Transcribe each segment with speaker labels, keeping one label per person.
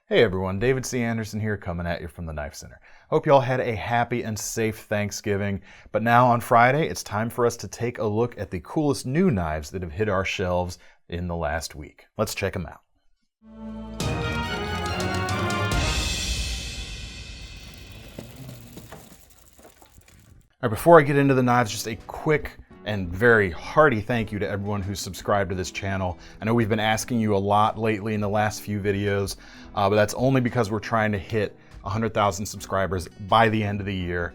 Speaker 1: Hey everyone, David C. Anderson here coming at you from the Knife Center. Hope you all had a happy and safe Thanksgiving, but now on Friday it's time for us to take a look at the coolest new knives that have hit our shelves in the last week. Let's check them out. All right, before I get into the knives, just a quick and very hearty thank you to everyone who's subscribed to this channel. I know we've been asking you a lot lately in the last few videos, but that's only because we're trying to hit 100,000 subscribers by the end of the year.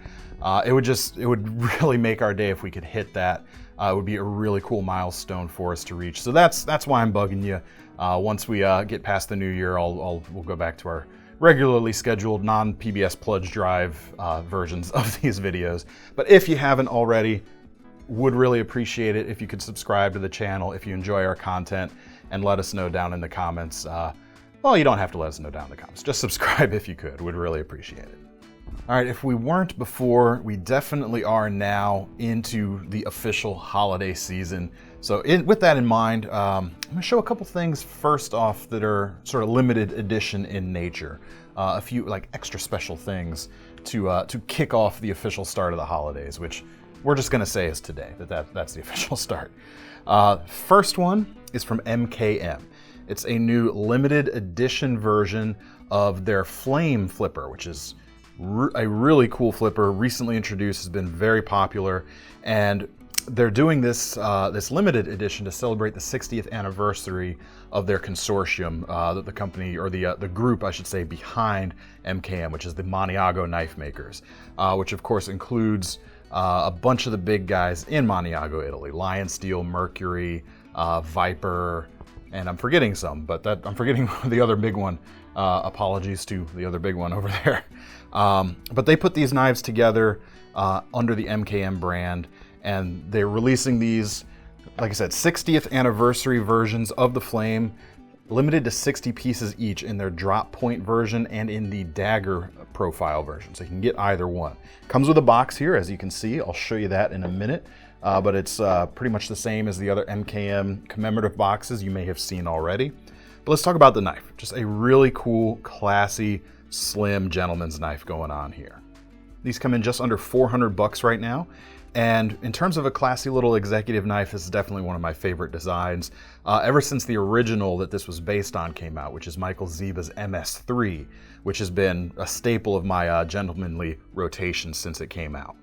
Speaker 1: It would really make our day if we could hit that. It would be a really cool milestone for us to reach. So that's why I'm bugging you. Once we get past the new year, we'll go back to our regularly scheduled non-PBS Pledge Drive versions of these videos. But if you haven't already, would really appreciate it if you could subscribe to the channel if you enjoy our content, and let us know down in the comments. Well, you don't have to let us know down in the comments. Just subscribe if you could. Would really appreciate it. All right, if we weren't before, we definitely are now into the official holiday season. So with that in mind, I'm gonna show a couple things first off that are sort of limited edition in nature. A few like extra special things to kick off the official start of the holidays, which we're just gonna say is today, that's the official start. First one is from MKM. It's a new limited edition version of their Flame Flipper, which is a really cool flipper, recently introduced, has been very popular, and they're doing this this limited edition to celebrate the 60th anniversary of their consortium, the company, or the group, I should say, behind MKM, which is the Maniago knife makers, which of course includes a bunch of the big guys in Maniago, Italy: Lion Steel, Mercury, Viper, and I'm forgetting some, but I'm forgetting the other big one. Apologies to the other big one over there. But they put these knives together under the MKM brand, and they're releasing these, like I said, 60th anniversary versions of the Flame, limited to 60 pieces each in their drop point version and in the dagger profile version, so you can get either one. Comes with a box here, as you can see. I'll show you that in a minute, but it's pretty much the same as the other MKM commemorative boxes you may have seen already. But let's talk about the knife. Just a really cool, classy, slim gentleman's knife going on here. These come in just under 400 bucks right now. And in terms of a classy little executive knife, this is definitely one of my favorite designs. Ever since the original that this was based on came out, which is Michael Zieba's MS3, which has been a staple of my gentlemanly rotation since it came out.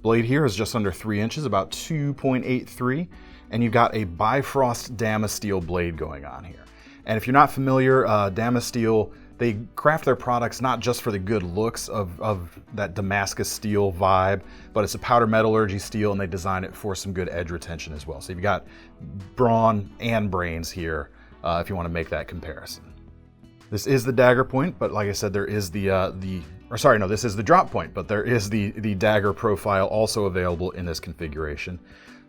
Speaker 1: Blade here is just under 3 inches, about 2.83, and you've got a Bifrost Damasteel blade going on here. And if you're not familiar, Damasteel, they craft their products not just for the good looks of that Damascus steel vibe, but it's a powder metallurgy steel, and they design it for some good edge retention as well. So you've got brawn and brains here if you want to make that comparison. This is the dagger point, but like I said, there is this is the drop point, but there is the dagger profile also available in this configuration.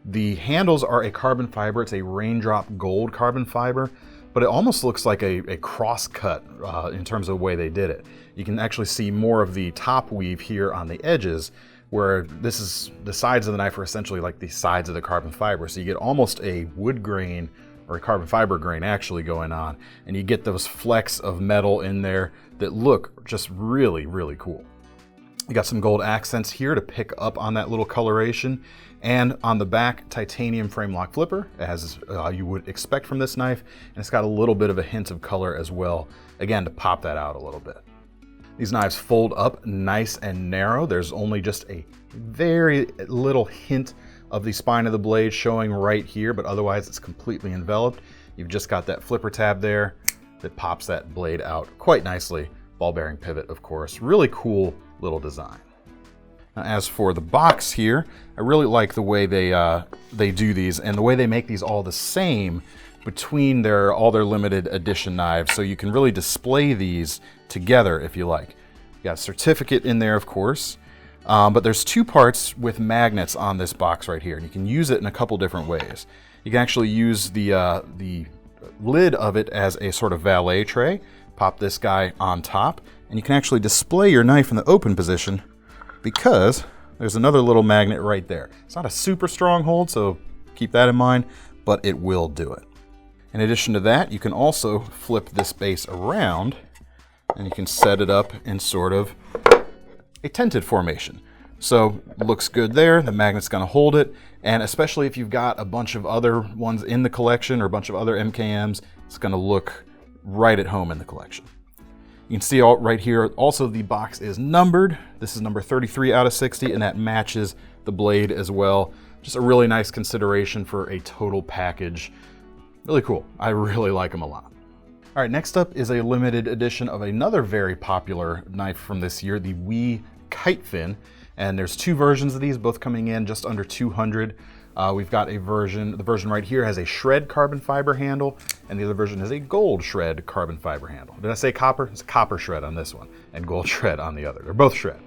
Speaker 1: The handles are a carbon fiber. It's a raindrop gold carbon fiber, but it almost looks like a cross cut in terms of the way they did it. You can actually see more of the top weave here on the edges, where this is the sides of the knife are essentially like the sides of the carbon fiber. So you get almost a wood grain, or a carbon fiber grain actually going on, and you get those flecks of metal in there that look just really, really cool. You got some gold accents here to pick up on that little coloration, and on the back, titanium frame lock flipper, as you would expect from this knife, and it's got a little bit of a hint of color as well, again, to pop that out a little bit. These knives fold up nice and narrow. There's only just a very little hint of the spine of the blade showing right here, but otherwise it's completely enveloped. You've just got that flipper tab there that pops that blade out quite nicely. Ball bearing pivot, of course. Really cool little design. Now, as for the box here, I really like the way they do these, and the way they make these all the same between all their limited edition knives, so you can really display these together if you like. You got a certificate in there, of course, but there's two parts with magnets on this box right here, and you can use it in a couple different ways. You can actually use the lid of it as a sort of valet tray, pop this guy on top, and you can actually display your knife in the open position because there's another little magnet right there. It's not a super strong hold, so keep that in mind, but it will do it. In addition to that, you can also flip this base around and you can set it up in sort of a tented formation. So looks good there, the magnet's gonna hold it, and especially if you've got a bunch of other ones in the collection or a bunch of other MKMs, it's gonna look right at home in the collection. You can see right here, also the box is numbered. This is number 33 out of 60, and that matches the blade as well. Just a really nice consideration for a total package. Really cool, I really like them a lot. All right, next up is a limited edition of another very popular knife from this year, the Kitefin. And there's two versions of these, both coming in just under 200. We've got the version right here has a shred carbon fiber handle, and the other version has a gold shred carbon fiber handle. Did I say copper? It's a copper shred on this one, and gold shred on the other. They're both shred.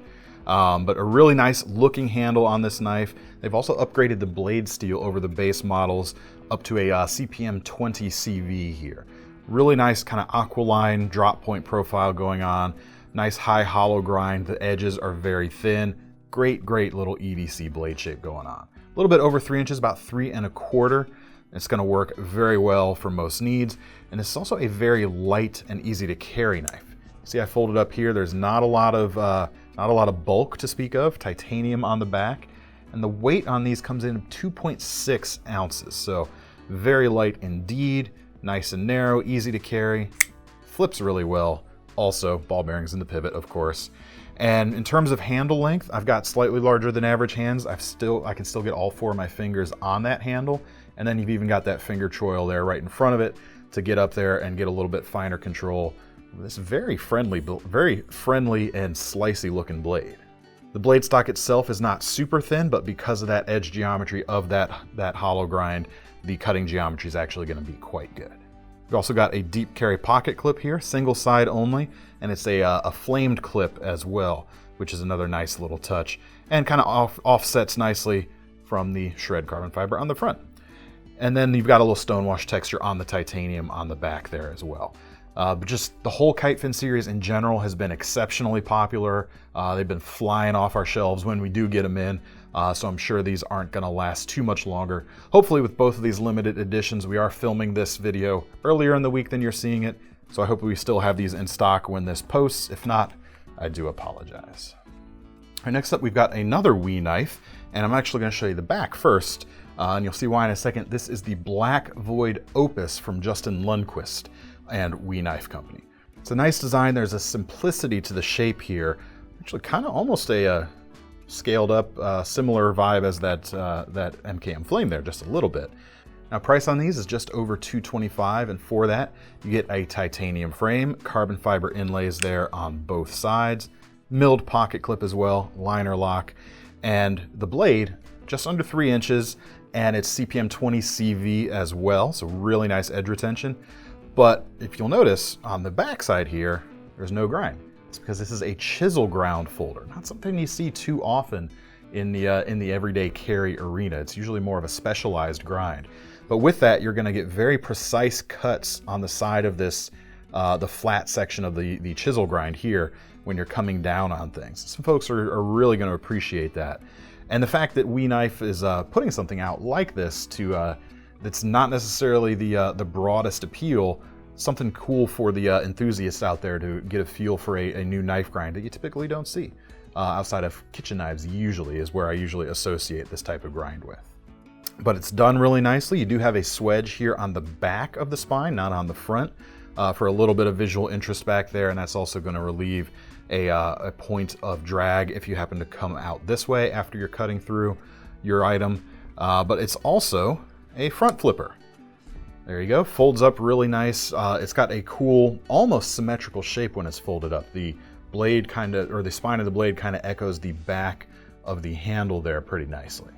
Speaker 1: But a really nice looking handle on this knife. They've also upgraded the blade steel over the base models up to a CPM 20 CV here. Really nice kind of aquiline drop point profile going on. Nice high hollow grind. The edges are very thin. Great little EDC blade shape going on. A little bit over 3 inches, about 3 1/4. It's going to work very well for most needs. And it's also a very light and easy to carry knife. See, I folded up here. There's not a lot of bulk to speak of. Titanium on the back, and the weight on these comes in 2.6 ounces. So very light indeed. Nice and narrow, easy to carry. Flips really well. Also, ball bearings in the pivot, of course. And in terms of handle length, I've got slightly larger than average hands. I can still get all 4 of my fingers on that handle. And then you've even got that finger choil there right in front of it to get up there and get a little bit finer control. This very friendly and slicey looking blade. The blade stock itself is not super thin, but because of that edge geometry of that hollow grind, the cutting geometry is actually going to be quite good. We've also got a deep carry pocket clip here, single side only, and it's a flamed clip as well, which is another nice little touch, and kind of offsets nicely from the shred carbon fiber on the front. And then you've got a little stonewash texture on the titanium on the back there as well. But just the whole Kitefin series in general has been exceptionally popular. They've been flying off our shelves when we do get them in, so I'm sure these aren't going to last too much longer. Hopefully with both of these limited editions, we are filming this video earlier in the week than you're seeing it, so I hope we still have these in stock when this posts. If not, I do apologize. All right, next up we've got another WE knife, and I'm actually going to show you the back first, and you'll see why in a second. This is the Black Void Opus from Justin Lundquist and WE Knife Company. It's a nice design. There's a simplicity to the shape here. Actually kind of almost a scaled up, similar vibe as that MKM Flame there, just a little bit. Now price on these is just over $225, and for that you get a titanium frame, carbon fiber inlays there on both sides, milled pocket clip as well, liner lock, and the blade just under 3 inches, and it's CPM 20 CV as well, so really nice edge retention. But if you'll notice on the back side here, there's no grind. It's because this is a chisel ground folder, not something you see too often in the everyday carry arena. It's usually more of a specialized grind. But with that, you're gonna get very precise cuts on the side of this, the flat section of the chisel grind here when you're coming down on things. Some folks are really gonna appreciate that. And the fact that WE Knife is putting something out like this that's not necessarily the broadest appeal, something cool for the enthusiasts out there to get a feel for a new knife grind that you typically don't see. Outside of kitchen knives usually is where I usually associate this type of grind with. But it's done really nicely. You do have a swedge here on the back of the spine, not on the front, for a little bit of visual interest back there, and that's also going to relieve a point of drag if you happen to come out this way after you're cutting through your item. But it's also a front flipper. There you go, folds up really nice. It's got a cool, almost symmetrical shape when it's folded up. The blade the spine of the blade kind of echoes the back of the handle there pretty nicely.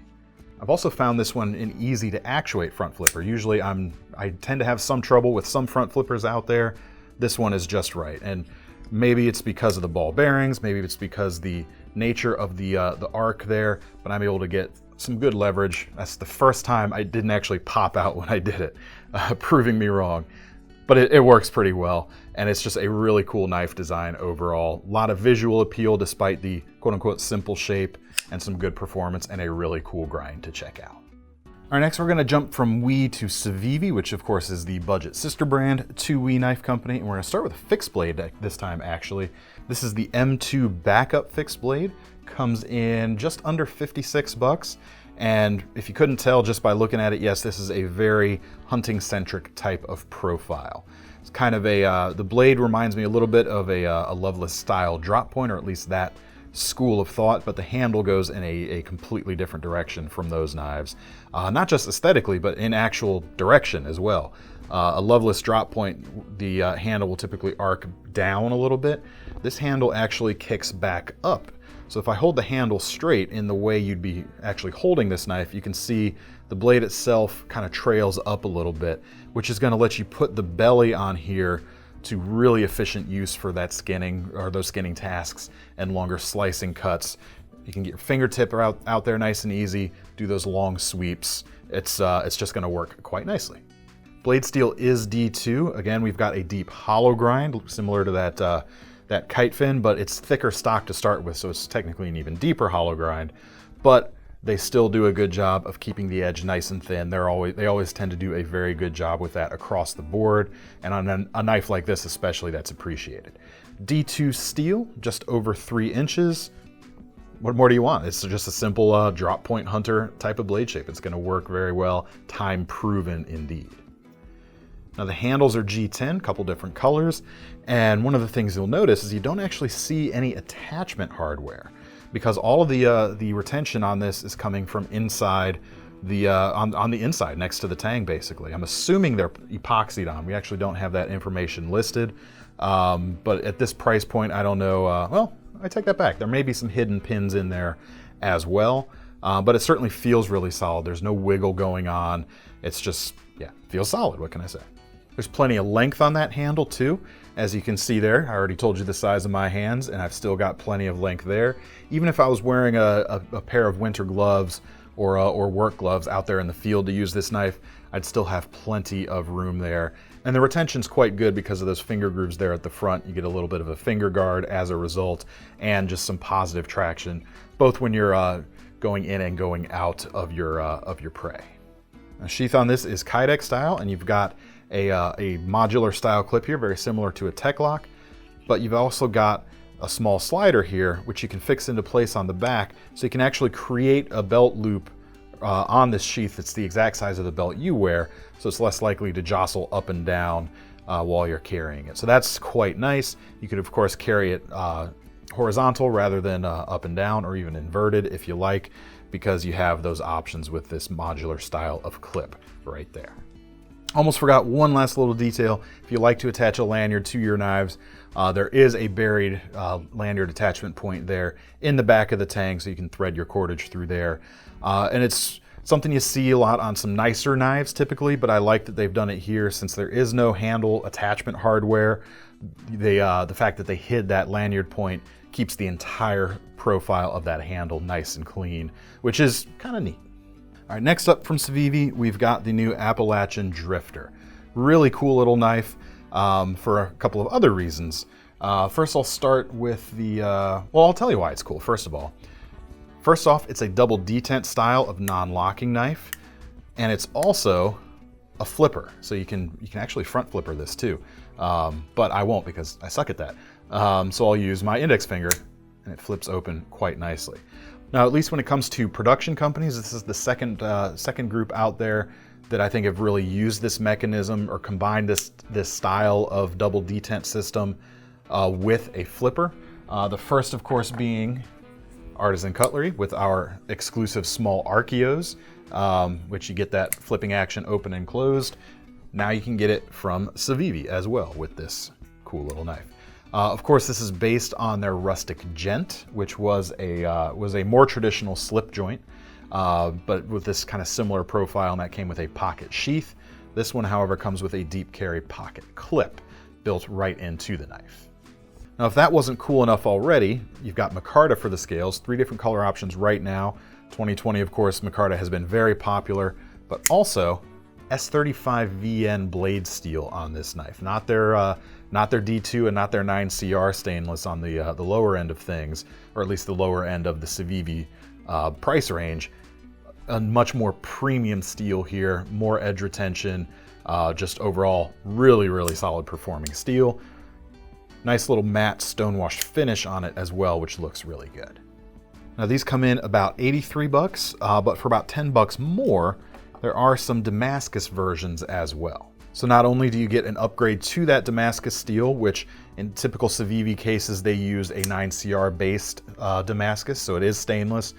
Speaker 1: I've also found this one an easy to actuate front flipper. Usually I tend to have some trouble with some front flippers out there. This one is just right. And maybe it's because of the ball bearings, maybe it's because the nature of the arc there, but I'm able to get some good leverage. That's the first time I didn't actually pop out when I did it, proving me wrong. But it works pretty well, and it's just a really cool knife design overall. A lot of visual appeal despite the quote-unquote simple shape, and some good performance and a really cool grind to check out. All right, next we're gonna jump from WE to CIVIVI, which of course is the budget sister brand to WE Knife Company. And we're gonna start with a fixed blade this time, actually. This is the M2 backup fixed blade. Comes in just under 56 bucks. And if you couldn't tell just by looking at it, yes, this is a very hunting-centric type of profile. It's kind of a, the blade reminds me a little bit of a Loveless style drop point, or at least that school of thought, but the handle goes in a completely different direction from those knives. Not just aesthetically, but in actual direction as well. A Loveless drop point, the handle will typically arc down a little bit. This handle actually kicks back up. So if I hold the handle straight in the way you'd be actually holding this knife, you can see the blade itself kind of trails up a little bit, which is going to let you put the belly on here to really efficient use for that skinning, or those skinning tasks and longer slicing cuts. You can get your fingertip out there nice and easy, do those long sweeps. It's just gonna work quite nicely. Blade steel is D2. Again, we've got a deep hollow grind, similar to that Kitefin, but it's thicker stock to start with, so it's technically an even deeper hollow grind. But they still do a good job of keeping the edge nice and thin. They always tend to do a very good job with that across the board, and on a knife like this especially, that's appreciated. D2 steel, just over 3 inches. What more do you want? It's just a simple drop point hunter type of blade shape. It's gonna work very well, time proven indeed. Now the handles are G10, couple different colors, and one of the things you'll notice is you don't actually see any attachment hardware, because all of the retention on this is coming from inside the on the inside next to the tang. Basically, I'm assuming they're epoxied on. We actually don't have that information listed, but at this price point, I don't know. Well, I take that back. There may be some hidden pins in there as well, but it certainly feels really solid. There's no wiggle going on. It's just, yeah, feels solid. What can I say? There's plenty of length on that handle too. As you can see there, I already told you the size of my hands, and I've still got plenty of length there. Even if I was wearing a pair of winter gloves or work gloves out there in the field to use this knife, I'd still have plenty of room there. And the retention's quite good because of those finger grooves there at the front. You get a little bit of a finger guard as a result, and just some positive traction, both when you're going in and going out of your prey. Now, sheath on this is Kydex style, and you've got a modular style clip here, very similar to a tech lock, but you've also got a small slider here, which you can fix into place on the back, so you can actually create a belt loop on this sheath that's the exact size of the belt you wear, so it's less likely to jostle up and down while you're carrying it. So that's quite nice. You could of course carry it horizontal rather than up and down, or even inverted if you like, because you have those options with this modular style of clip right there. Almost forgot one last little detail. If you like to attach a lanyard to your knives, there is a buried lanyard attachment point there in the back of the tang, so you can thread your cordage through there. And it's something you see a lot on some nicer knives typically, but I like that they've done it here since there is no handle attachment hardware. The fact that they hid that lanyard point keeps the entire profile of that handle nice and clean, which is kind of neat. All right, next up from CIVIVI, we've got the new Appalachian Drifter. Really cool little knife for a couple of other reasons. First, I'll start with the, well, I'll tell you why it's cool, first of all. First off, it's a double detent style of non-locking knife, and it's also a flipper. So you can actually front flipper this too, but I won't because I suck at that. So I'll use my index finger, and it flips open quite nicely. Now, at least when it comes to production companies, this is the second group out there that I think have really used this mechanism or combined this style of double detent system with a flipper. The first, of course, being ArtisanCutlery with our exclusive small Arroyos, which you get that flipping action open and closed. Now you can get it from CIVIVI as well with this cool little knife. Of course, this is based on their Rustic Gent, which was a more traditional slip joint, but with this kind of similar profile, and that came with a pocket sheath. This one, however, comes with a deep carry pocket clip built right into the knife. Now, if that wasn't cool enough already, you've got micarta for the scales, 3 different color options right now. 2020, of course, micarta has been very popular, but also S35VN blade steel on this knife, not their D2 and not their 9CR stainless on the lower end of things, or at least the lower end of the CIVIVI price range. a much more premium steel here, more edge retention, just overall really solid performing steel. Nice little matte stonewashed finish on it as well, which looks really good. Now these come in about 83 bucks, but for about 10 bucks more, there are some Damascus versions as well. So not only do you get an upgrade to that Damascus steel, which in typical CIVIVI cases, they use a 9CR based Damascus, so it is stainless.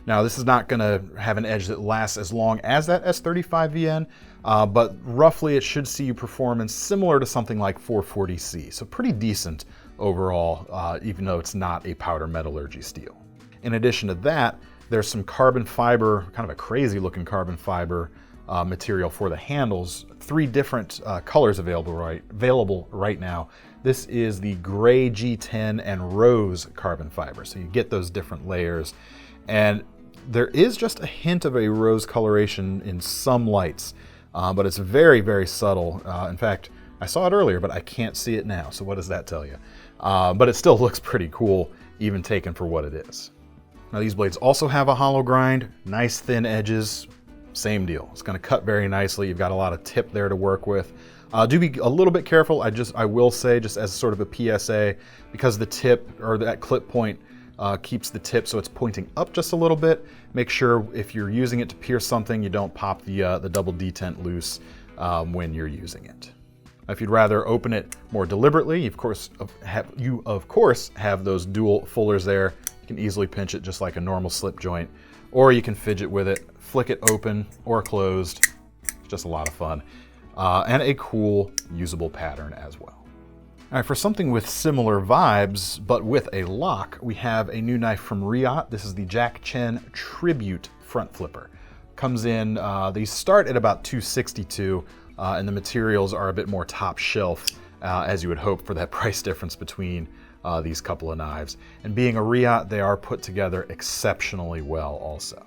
Speaker 1: Now this is not gonna have an edge that lasts as long as that S35VN, but roughly it should see you performance similar to something like 440C. So pretty decent overall, even though it's not a powder metallurgy steel. In addition to that, there's some carbon fiber, kind of a crazy looking carbon fiber material for the handles. 3 different colors available right now. This is the gray G10 and rose carbon fiber. So you get those different layers. And there is just a hint of a rose coloration in some lights, but it's very subtle. In fact, I saw it earlier, but I can't see it now. So what does that tell you? But it still looks pretty cool, even taken for what it is. Now these blades also have a hollow grind, nice thin edges, same deal. It's gonna cut very nicely. You've got a lot of tip there to work with. Do be a little bit careful. I will say, just as sort of a PSA, because the tip or that clip point keeps the tip so it's pointing up just a little bit. Make sure if you're using it to pierce something, you don't pop the double detent loose when you're using it. If you'd rather open it more deliberately, you of course have those dual fullers there. You can easily pinch it just like a normal slip joint, or you can fidget with it, flick it open or closed. It's just a lot of fun. And a cool usable pattern as well. All right, for something with similar vibes, but with a lock, we have a new knife from Reate. This is the Jack Chen Tribute front flipper. Comes in, they start at about $262, and the materials are a bit more top shelf, as you would hope for that price difference between these couple of knives. And being a Reate, they are put together exceptionally well also.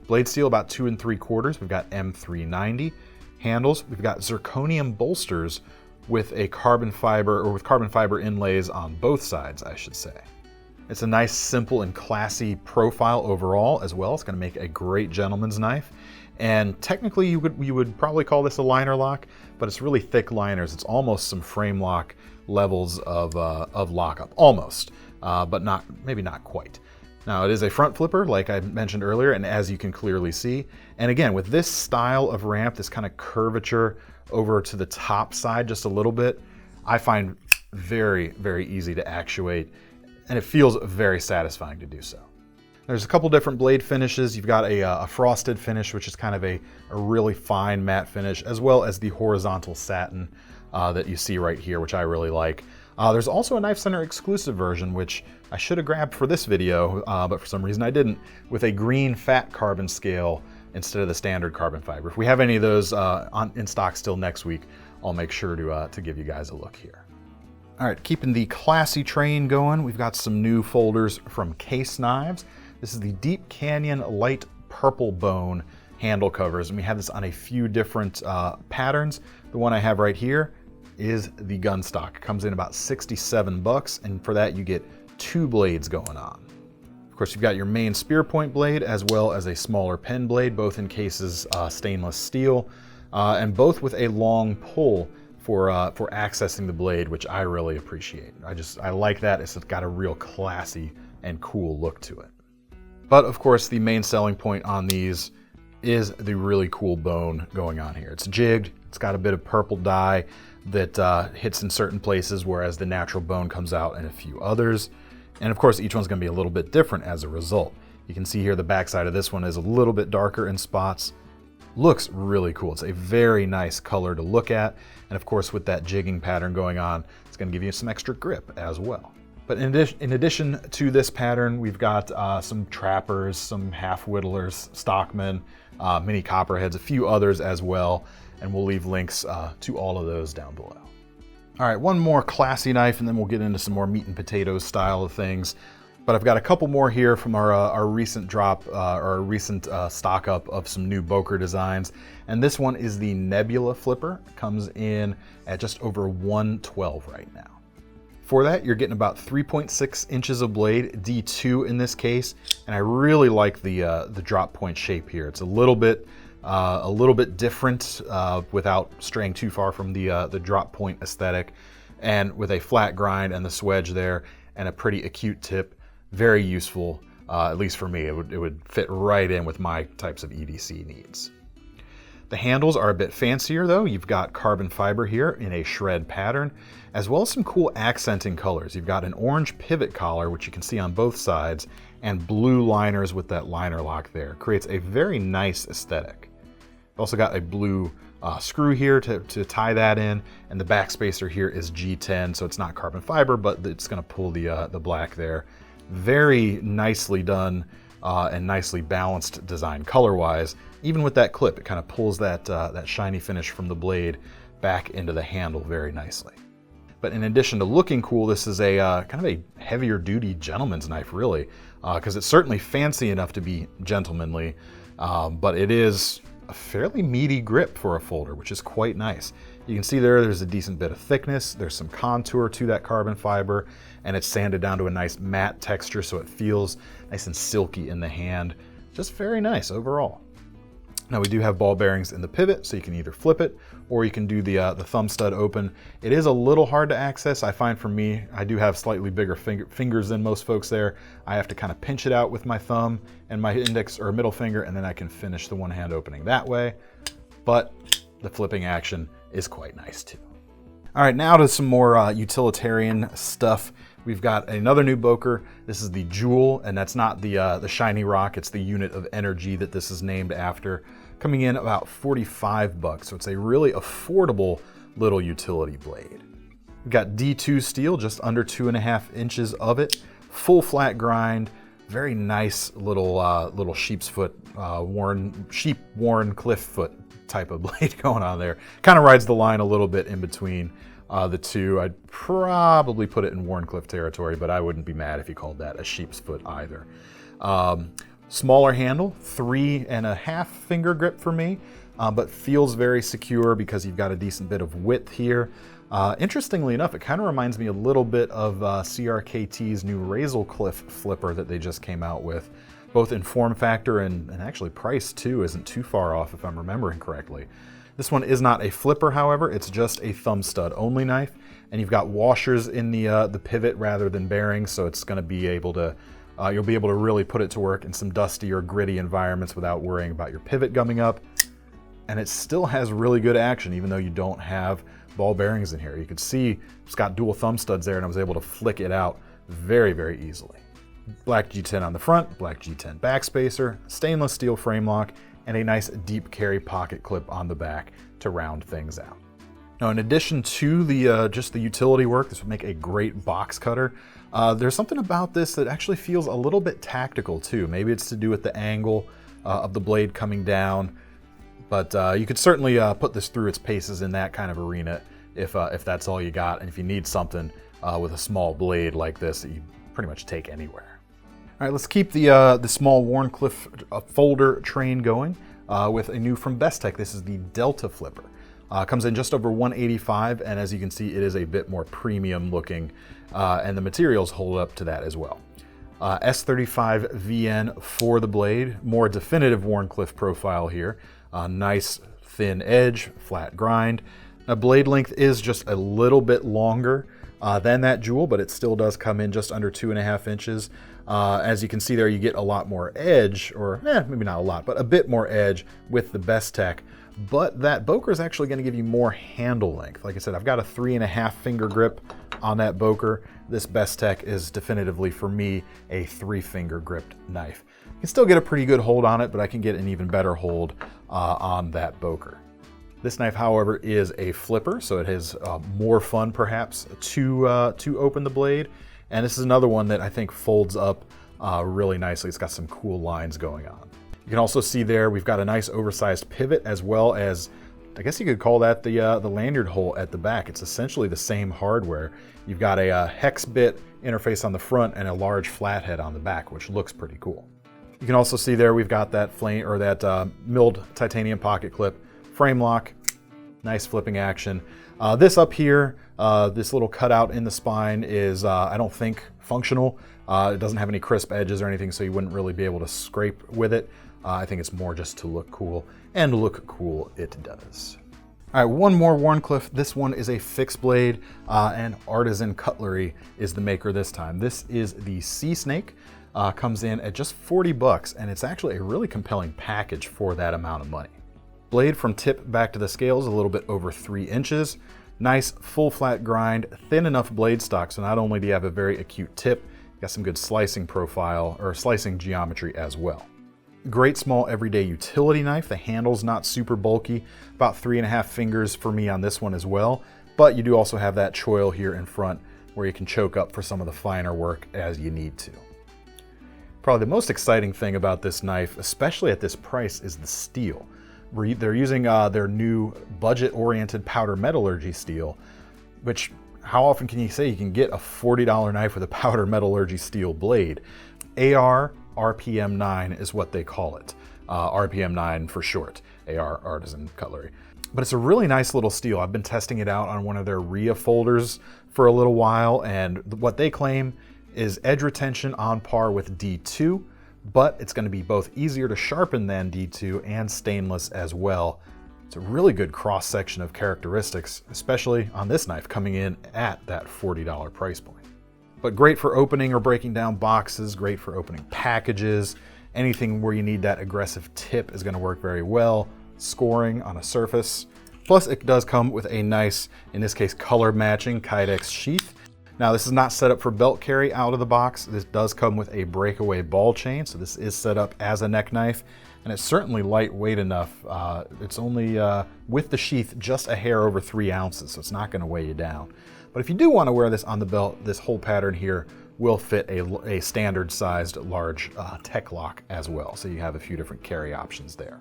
Speaker 1: Blade steel about 2 3/4. We've got M390. Handles, we've got zirconium bolsters with a carbon fiber, or with carbon fiber inlays on both sides, I should say. It's a nice, simple, and classy profile overall as well. It's gonna make a great gentleman's knife. And technically you would probably call this a liner lock, but it's really thick liners. It's almost some frame lock levels of lockup, almost, but maybe not quite. Now it is a front flipper, like I mentioned earlier, and as you can clearly see. And again, with this style of ramp, this kind of curvature over to the top side just a little bit, I find very easy to actuate, and it feels very satisfying to do so. There's a couple different blade finishes. You've got a frosted finish, which is kind of a really fine matte finish, as well as the horizontal satin that you see right here, which I really like. There's also a KnifeCenter exclusive version, which I should have grabbed for this video, but for some reason I didn't, with a green fat carbon scale instead of the standard carbon fiber. If we have any of those in stock still next week, I'll make sure to give you guys a look here. All right, keeping the classy train going, we've got some new folders from Case Knives. This is the Deep Canyon Light Purple Bone handle covers, and we have this on a few different patterns. The one I have right here is the gun stock. Comes in about 67 bucks, and for that you get 2 blades going on. Of course, you've got your main spear point blade as well as a smaller pen blade, both in cases stainless steel, and both with a long pull for accessing the blade, which I really appreciate. I like that. It's got a real classy and cool look to it. But of course, the main selling point on these is the really cool bone going on here. It's jigged. It's got a bit of purple dye that hits in certain places, whereas the natural bone comes out in a few others. And of course, each one's gonna be a little bit different as a result. You can see here the backside of this one is a little bit darker in spots. Looks really cool. It's a very nice color to look at. And of course, with that jigging pattern going on, it's gonna give you some extra grip as well. But in addition to this pattern, we've got some trappers, some half whittlers, stockmen, mini copperheads, a few others as well. And we'll leave links to all of those down below. All right, one more classy knife, and then we'll get into some more meat and potatoes style of things. But I've got a couple more here from our recent drop, or our recent stock up of some new Boker designs. And this one is the Nebula flipper. It comes in at just over $112 right now. For that, you're getting about 3.6 inches of blade, D2 in this case, and I really like the drop point shape here. It's a little bit different without straying too far from the drop point aesthetic, and with a flat grind and the swedge there, and a pretty acute tip, very useful. At least for me, it would fit right in with my types of EDC needs. The handles are a bit fancier though. You've got carbon fiber here in a shred pattern, as well as some cool accenting colors. You've got an orange pivot collar, which you can see on both sides, and blue liners with that liner lock there. Creates a very nice aesthetic. You've also got a blue screw here to tie that in, and the back spacer here is G10, so it's not carbon fiber, but it's gonna pull the black there. Very nicely done and nicely balanced design color-wise. Even with that clip, it kind of pulls that shiny finish from the blade back into the handle very nicely. But in addition to looking cool, this is a kind of a heavier duty gentleman's knife, really, because it's certainly fancy enough to be gentlemanly, but it is a fairly meaty grip for a folder, which is quite nice. You can see there's a decent bit of thickness, there's some contour to that carbon fiber, and it's sanded down to a nice matte texture, so it feels nice and silky in the hand. Just very nice overall. Now we do have ball bearings in the pivot, so you can either flip it or you can do the thumb stud open. It is a little hard to access. I find for me, I do have slightly bigger fingers than most folks there. I have to kind of pinch it out with my thumb and my index or middle finger, and then I can finish the one hand opening that way. But the flipping action is quite nice too. All right, now to some more utilitarian stuff. We've got another new Boker. This is the Joule, and that's not the shiny rock. It's the unit of energy that this is named after. Coming in about 45 bucks, so it's a really affordable little utility blade. We've got D2 steel, just under 2.5 inches of it. Full flat grind, very nice little sheep's foot, sheep worn cliff foot type of blade going on there. Kind of rides the line a little bit in between the two. I'd probably put it in Warncliffe territory, but I wouldn't be mad if you called that a sheep's foot either. Smaller handle, 3.5 finger grip for me, but feels very secure because you've got a decent bit of width here. Interestingly enough, it kind of reminds me a little bit of CRKT's new Razorcliff flipper that they just came out with, both in form factor and actually price too isn't too far off if I'm remembering correctly. This one is not a flipper, however, it's just a thumb stud only knife, and you've got washers in the pivot rather than bearings, so it's going to be able to, you'll be able to really put it to work in some dusty or gritty environments without worrying about your pivot gumming up. And it still has really good action, even though you don't have ball bearings in here. You can see it's got dual thumb studs there, and I was able to flick it out very, very easily. Black G10 on the front, black G10 backspacer, stainless steel frame lock, and a nice deep carry pocket clip on the back to round things out. Now, in addition to the just the utility work, this would make a great box cutter. There's something about this that actually feels a little bit tactical too. Maybe it's to do with the angle of the blade coming down, but you could certainly put this through its paces in that kind of arena if that's all you got, and if you need something with a small blade like this that you pretty much take anywhere. All right, let's keep the small Warncliffe folder train going with a new from Bestech. This is the Delta flipper. Comes in just over $185, and as you can see, it is a bit more premium looking, and the materials hold up to that as well. S35 VN for the blade, more definitive Warncliffe profile here. Nice thin edge, flat grind. Now, blade length is just a little bit longer than that Joule, but it still does come in just under 2.5 inches. As you can see there, you get a lot more edge, or maybe not a lot, but a bit more edge with the Bestech. But that Boker is actually going to give you more handle length. Like I said, I've got a 3.5 finger grip on that Boker. This Bestech is definitively, for me, a 3 finger gripped knife. You can still get a pretty good hold on it, but I can get an even better hold on that Boker. This knife, however, is a flipper, so it has more fun, perhaps, to open the blade. And this is another one that I think folds up really nicely. It's got some cool lines going on. You can also see there we've got a nice oversized pivot, as well as, I guess you could call that the lanyard hole at the back. It's essentially the same hardware. You've got a hex bit interface on the front and a large flathead on the back, which looks pretty cool. You can also see there we've got that milled titanium pocket clip, frame lock, nice flipping action. This up here, This little cutout in the spine is, I don't think, functional. It doesn't have any crisp edges or anything, so you wouldn't really be able to scrape with it. I think it's more just to look cool, and look cool it does. All right, one more Wharncliffe. This one is a fixed blade, and ArtisanCutlery is the maker this time. This is the Sea Snake. Comes in at just 40 bucks, and it's actually a really compelling package for that amount of money. Blade from tip back to the scales, a little bit over 3 inches. Nice full flat grind, thin enough blade stock, so not only do you have a very acute tip, you got some good slicing profile, or slicing geometry as well. Great small everyday utility knife. The handle's not super bulky, about 3.5 fingers for me on this one as well, but you do also have that choil here in front where you can choke up for some of the finer work as you need to. Probably the most exciting thing about this knife, especially at this price, is the steel. They're using their new budget-oriented powder metallurgy steel, which how often can you say you can get a $40 knife with a powder metallurgy steel blade? AR RPM 9 is what they call it. RPM 9 for short, AR ArtisanCutlery. But it's a really nice little steel. I've been testing it out on one of their Ria folders for a little while, and what they claim is edge retention on par with D2, but it's going to be both easier to sharpen than D2 and stainless as well. It's a really good cross section of characteristics, especially on this knife coming in at that $40 price point. But great for opening or breaking down boxes, great for opening packages, anything where you need that aggressive tip is going to work very well, scoring on a surface. Plus it does come with a nice, in this case, color matching Kydex sheath. Now this is not set up for belt carry out of the box. This does come with a breakaway ball chain, so this is set up as a neck knife, and it's certainly lightweight enough. It's only, with the sheath, just a hair over 3 ounces, so it's not going to weigh you down. But if you do want to wear this on the belt, this whole pattern here will fit a standard sized large tech lock as well. So you have a few different carry options there.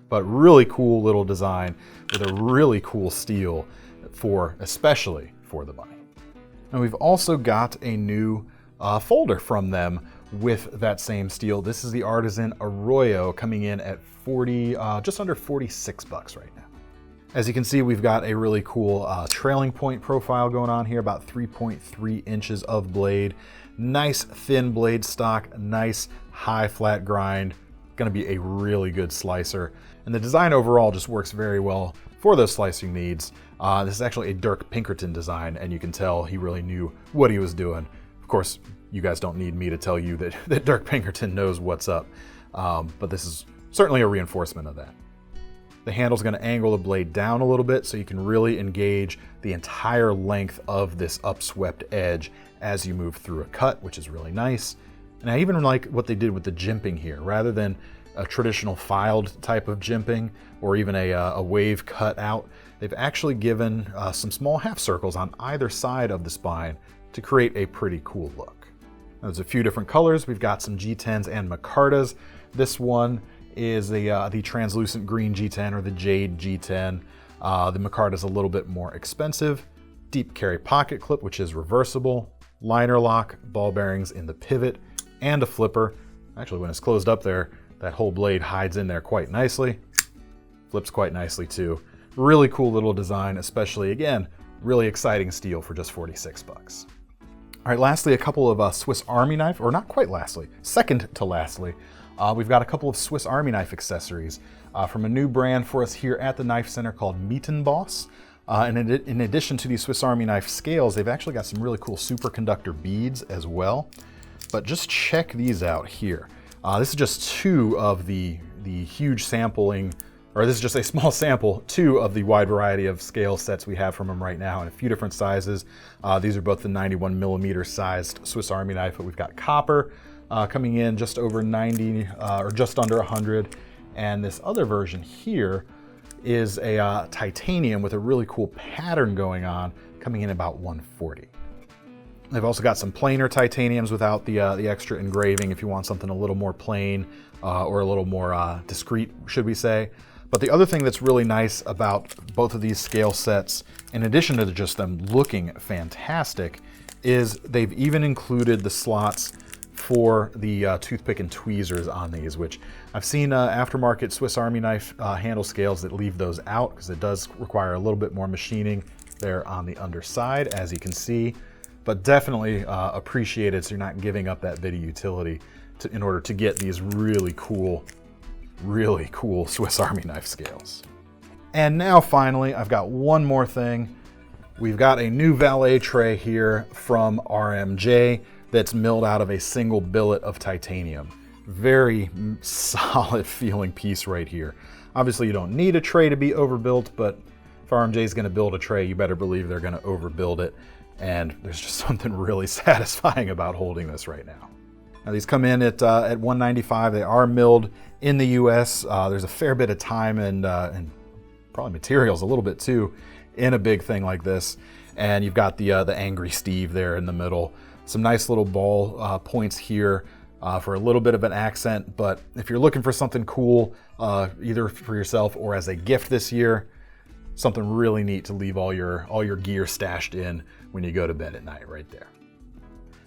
Speaker 1: But really cool little design with a really cool steel especially for the money. And we've also got a new folder from them with that same steel. This is the Artisan Arroyo coming in at just under 46 bucks right now. As you can see, we've got a really cool trailing point profile going on here, about 3.3 inches of blade. Nice thin blade stock, nice high flat grind. Gonna be a really good slicer. And the design overall just works very well for those slicing needs. This is actually a Dirk Pinkerton design, and you can tell he really knew what he was doing. Of course, you guys don't need me to tell you that Dirk Pinkerton knows what's up, but this is certainly a reinforcement of that. The handle's going to angle the blade down a little bit so you can really engage the entire length of this upswept edge as you move through a cut, which is really nice. And I even like what they did with the jimping here. Rather than a traditional filed type of jimping or even a wave cut out, they've actually given some small half circles on either side of the spine to create a pretty cool look. Now, there's a few different colors. We've got some G10s and micartas. This one is the translucent green G10 or the jade G10. The micarta is a little bit more expensive. Deep carry pocket clip, which is reversible. Liner lock, ball bearings in the pivot, and a flipper. Actually, when it's closed up there, that whole blade hides in there quite nicely. Flips quite nicely too. Really cool little design, especially, again, really exciting steel for just 46 bucks. All right, lastly, a couple of Swiss Army knife, or not quite lastly, second to lastly, we've got a couple of Swiss Army knife accessories from a new brand for us here at the KnifeCenter called MetonBoss. And in addition to these Swiss Army knife scales, they've actually got some really cool superconductor beads as well. But just check these out here. This is just 2 of the huge sampling, or this is just a small sample, 2 of the wide variety of scale sets we have from them right now in a few different sizes. These are both the 91mm sized Swiss Army knife, but we've got copper coming in just over 90 or just under 100. And this other version here is a titanium with a really cool pattern going on, coming in about 140. They've also got some plainer titaniums without the extra engraving if you want something a little more plain or a little more discreet, should we say. But the other thing that's really nice about both of these scale sets, in addition to just them looking fantastic, is they've even included the slots for the toothpick and tweezers on these, which I've seen aftermarket Swiss Army knife handle scales that leave those out because it does require a little bit more machining. there on the underside, as you can see, but definitely appreciate it so you're not giving up that bit of utility in order to get these really cool Swiss Army knife scales. And now finally, I've got one more thing. We've got a new Valet tray here from RMJ that's milled out of a single billet of titanium. Very solid feeling piece right here. Obviously you don't need a tray to be overbuilt, but if RMJ is going to build a tray, you better believe they're going to overbuild it. And there's just something really satisfying about holding this right now. Now these come in at $195. They are milled in the US. There's a fair bit of time and probably materials a little bit too in a big thing like this. And you've got the Angry Steve there in the middle. Some nice little ball points here for a little bit of an accent. But if you're looking for something cool, either for yourself or as a gift this year, something really neat to leave all your gear stashed in when you go to bed at night right there.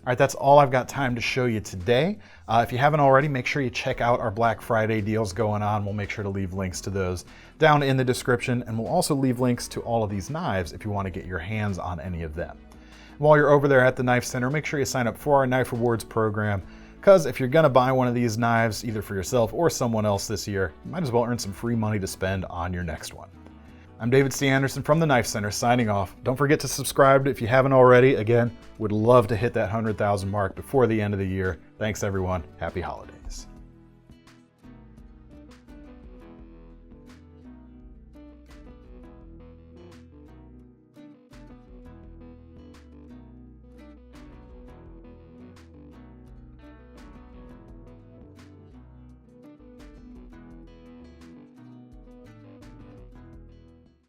Speaker 1: All right, that's all I've got time to show you today. If you haven't already, make sure you check out our Black Friday deals going on. We'll make sure to leave links to those down in the description, and we'll also leave links to all of these knives if you want to get your hands on any of them. While you're over there at the Knife Center, make sure you sign up for our Knife Rewards program, because if you're gonna buy one of these knives, either for yourself or someone else this year, you might as well earn some free money to spend on your next one. I'm David C. Anderson from the Knife Center signing off. Don't forget to subscribe if you haven't already. Again, would love to hit that 100,000 mark before the end of the year. Thanks everyone. Happy holidays.